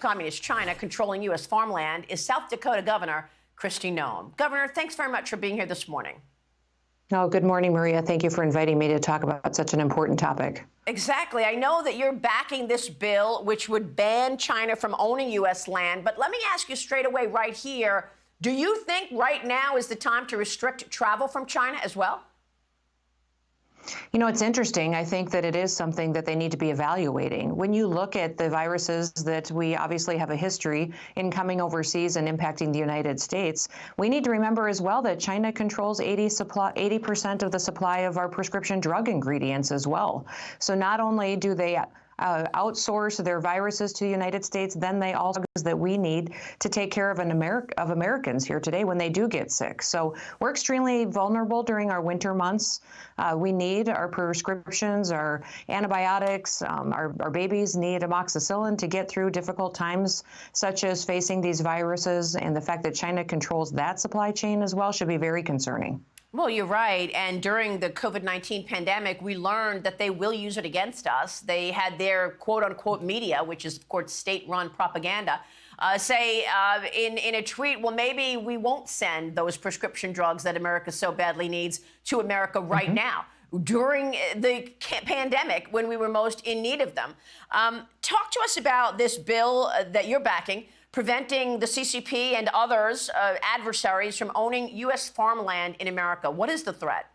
Communist China controlling US farmland is South Dakota Governor Kristi Noem. Governor, thanks very much for being here this morning. Oh, good morning, Maria. Thank you for inviting me to talk about such an important topic. Exactly. I know that you're backing this bill, which would ban China from owning U.S. land. But let me ask you straight away right here, do you think right now is the time to restrict travel from China as well? You know, it's interesting. I think that it is something that they need to be evaluating. When you look at the viruses that we obviously have a history in coming overseas and impacting the United States, we need to remember as well that China controls 80% of the supply of our prescription drug ingredients as well. So not only do they outsource their viruses to the United States, then they also that we need to take care of Americans here today when they do get sick. So we're extremely vulnerable during our winter months. We need our prescriptions, our antibiotics. Our babies need amoxicillin to get through difficult times, such as facing these viruses. And the fact that China controls that supply chain as well should be very concerning. Well, you're right. And during the COVID-19 pandemic, we learned that they will use it against us. They had their quote-unquote media, which is, of course, state-run propaganda, say in a tweet, well, maybe we won't send those prescription drugs that America so badly needs to America right now, during the pandemic when we were most in need of them. Talk to us about this bill that you're backing, preventing the CCP and others, adversaries, from owning U.S. farmland in America. What is the threat?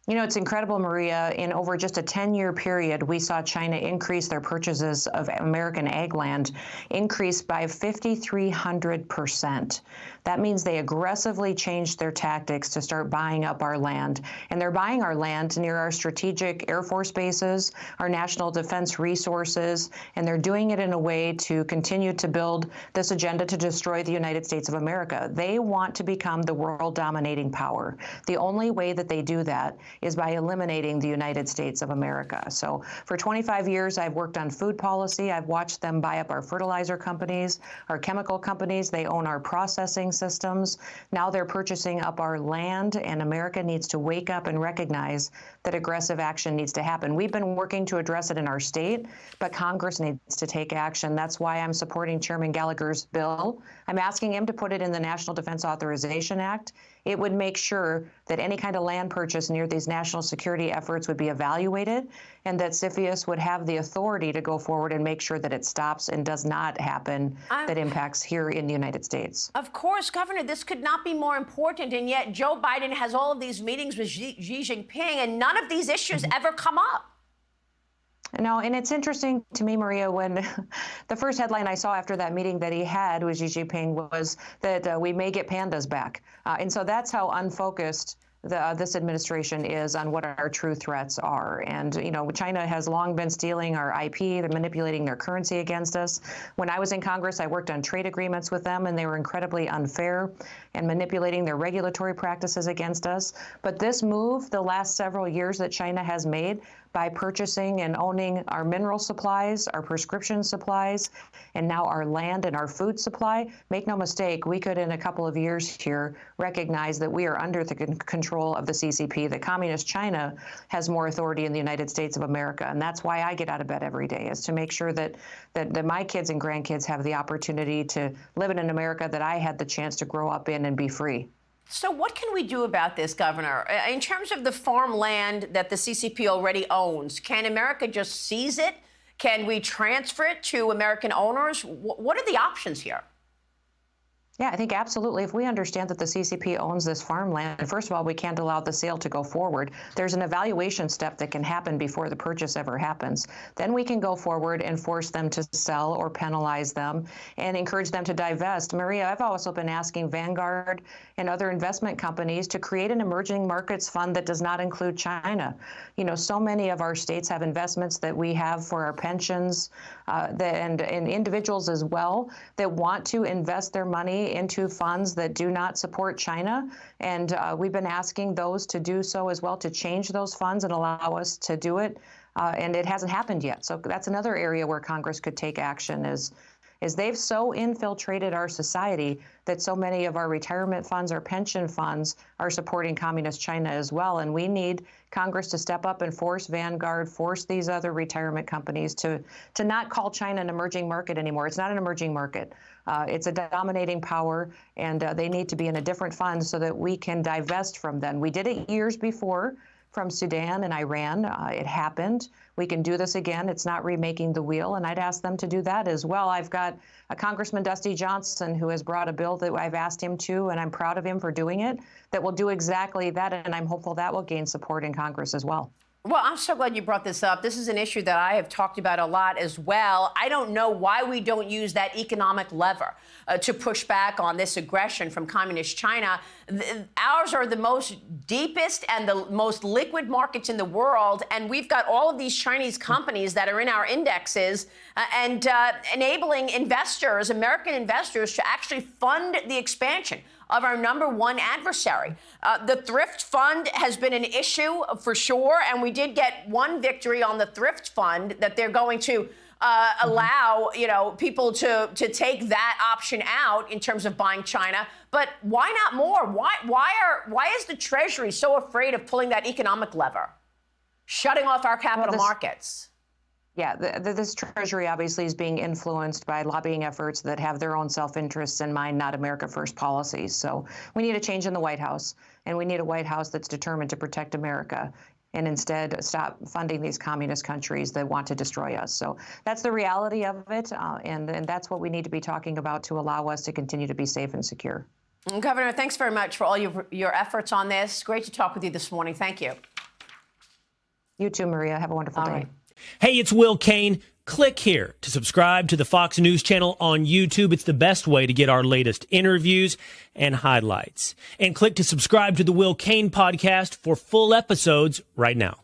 You know, it's incredible, Maria. In over just a 10-year period, we saw China increase their purchases of American ag land, increase by 5,300%. That means they aggressively changed their tactics to start buying up our land. And they're buying our land near our strategic Air Force bases, our national defense resources, and they're doing it in a way to continue to build this agenda to destroy the United States of America. They want to become the world dominating power. The only way that they do that is by eliminating the United States of America. So for 25 years, I've worked on food policy. I've watched them buy up our fertilizer companies, our chemical companies. They own our processing systems. Now they're purchasing up our land, and America needs to wake up and recognize that aggressive action needs to happen. We've been working to address it in our state, but Congress needs to take action. That's why I'm supporting Chairman Gallagher's bill. I'm asking him to put it in the National Defense Authorization Act. It would make sure that any kind of land purchase near these national security efforts would be evaluated, and that CFIUS would have the authority to go forward and make sure that it stops and does not happen that impacts here in the United States. Of course, Governor, this could not be more important, and yet Joe Biden has all of these meetings with Xi Jinping, and none of these issues ever come up. No, and it's interesting to me, Maria, when the first headline I saw after that meeting that he had with Xi Jinping was that we may get pandas back. And so that's how unfocused this administration is on what our true threats are. And, you know, China has long been stealing our IP. They're manipulating their currency against us. When I was in Congress, I worked on trade agreements with them, and they were incredibly unfair and manipulating their regulatory practices against us. But this move, the last several years that China has made, by purchasing and owning our mineral supplies, our prescription supplies, and now our land and our food supply, make no mistake, we could in a couple of years here recognize that we are under the control of the CCP. The Communist China has more authority in the United States of America, and that's why I get out of bed every day, is to make sure that my kids and grandkids have the opportunity to live in an America that I had the chance to grow up in and be free. So what can we do about this, Governor? In terms of the farmland that the CCP already owns, can America just seize it? Can we transfer it to American owners? What are the options here? Yeah, I think absolutely. If we understand that the CCP owns this farmland, first of all, we can't allow the sale to go forward. There's an evaluation step that can happen before the purchase ever happens. Then we can go forward and force them to sell or penalize them and encourage them to divest. Maria, I've also been asking Vanguard and other investment companies to create an emerging markets fund that does not include China. You know, so many of our states have investments that we have for our pensions and individuals as well that want to invest their money into funds that do not support China. And we've been asking those to do so as well, to change those funds and allow us to do it. And it hasn't happened yet. So that's another area where Congress could take action, is is they've so infiltrated our society that so many of our retirement funds, our pension funds are supporting communist China as well. And we need Congress to step up and force Vanguard, force these other retirement companies to not call China an emerging market anymore. It's not an emerging market. It's a dominating power, and they need to be in a different fund so that we can divest from them. We did it years before from Sudan and Iran. It happened. We can do this again. It's not remaking the wheel, and I'd ask them to do that as well. I've got a Congressman Dusty Johnson who has brought a bill that I've asked him to, and I'm proud of him for doing it, that will do exactly that, and I'm hopeful that will gain support in Congress as well. Well, I'm so glad you brought this up. This is an issue that I have talked about a lot as well. I don't know why we don't use that economic lever to push back on this aggression from communist China. Ours are the most deepest and the most liquid markets in the world, and we've got all of these Chinese companies that are in our indexes and enabling investors, American investors, to actually fund the expansion of our number one adversary. The thrift fund has been an issue for sure, and we did get one victory on the thrift fund that they're going to allow, people to take that option out in terms of buying China. But why not more? Why is the Treasury so afraid of pulling that economic lever, shutting off our capital markets? Yeah, this Treasury obviously is being influenced by lobbying efforts that have their own self-interests in mind, not America First policies. So we need a change in the White House, and we need a White House that's determined to protect America and instead stop funding these communist countries that want to destroy us. So that's the reality of it, and that's what we need to be talking about to allow us to continue to be safe and secure. Governor, thanks very much for all your efforts on this. Great to talk with you this morning. Thank you. You too, Maria. Have a wonderful day. Right. Hey, it's Will Kane. Click here to subscribe to the Fox News channel on YouTube. It's the best way to get our latest interviews and highlights. And click to subscribe to the Will Kane podcast for full episodes right now.